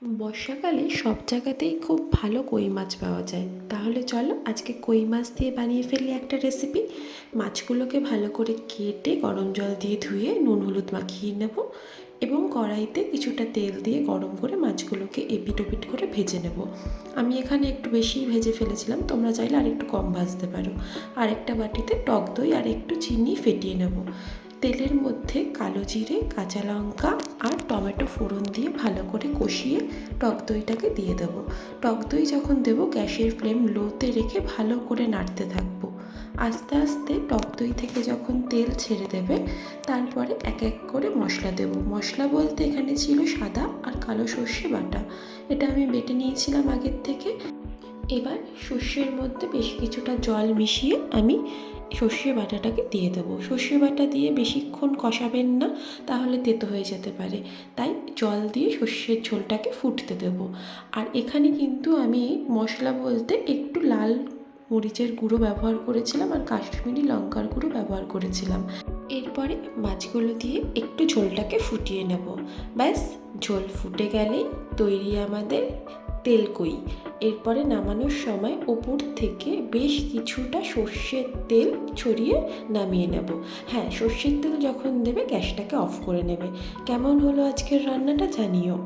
বর্ষাকালে সব জায়গাতেই খুব ভালো কই মাছ পাওয়া যায়। তাহলে চলো আজকে কই মাছ দিয়ে বানিয়ে ফেলি একটা রেসিপি। মাছগুলোকে ভালো করে কেটে গরম জল দিয়ে ধুয়ে নুন হলুদ মাখিয়ে নেব এবং কড়াইতে কিছুটা তেল দিয়ে গরম করে মাছগুলোকে এপিট ওপিট করে ভেজে নেব। আমি এখানে একটু বেশিই ভেজে ফেলেছিলাম, তোমরা চাইলে আর একটু কম ভাজতে পারো। আর একটা বাটিতে টক দই আর একটু চিনি ফেটিয়ে নেব। তেলের মধ্যে কালো জিরে, কাঁচা লঙ্কা আর টমেটো ফোড়ন দিয়ে ভালো করে কষিয়ে টক দইটাকে দিয়ে দেবো। টক দই যখন দেবো গ্যাসের ফ্লেম লোতে রেখে ভালো করে নাড়তে থাকবো। আস্তে আস্তে টক দই থেকে যখন তেল ছেড়ে দেবে তারপরে এক এক করে মশলা দেবো। মশলা বলতে এখানে ছিল সাদা আর কালো সর্ষে বাটা, এটা আমি বেটে নিয়েছিলাম আগের থেকে। এবার সর্ষের মধ্যে বেশ কিছুটা জল মিশিয়ে আমি সর্ষে বাটাটাকে দিয়ে দেবো। সর্ষে বাটা দিয়ে বেশিক্ষণ কষাবেন না, তাহলে তেতো হয়ে যেতে পারে। তাই জল দিয়ে সর্ষের ঝোলটাকে ফুটতে দেবো। আর এখানে কিন্তু আমি মশলা বলতে একটু লাল মরিচের গুঁড়ো ব্যবহার করেছিলাম আর কাশ্মীরি লঙ্কার গুঁড়ো ব্যবহার করেছিলাম। এরপরে মাছগুলো দিয়ে একটু ঝোলটাকে ফুটিয়ে নেব। ব্যাস, ঝোল ফুটে গেলেই তৈরি আমাদের তেলকই। এরপরে নামানোর সময় ওপর থেকে বেশ কিছুটা সর্ষের তেল ছড়িয়ে নামিয়ে নেব। হ্যাঁ, সর্ষের তেল যখন দেবে গ্যাসটাকে অফ করে নেবে। কেমন হলো আজকের রান্নাটা জানিও।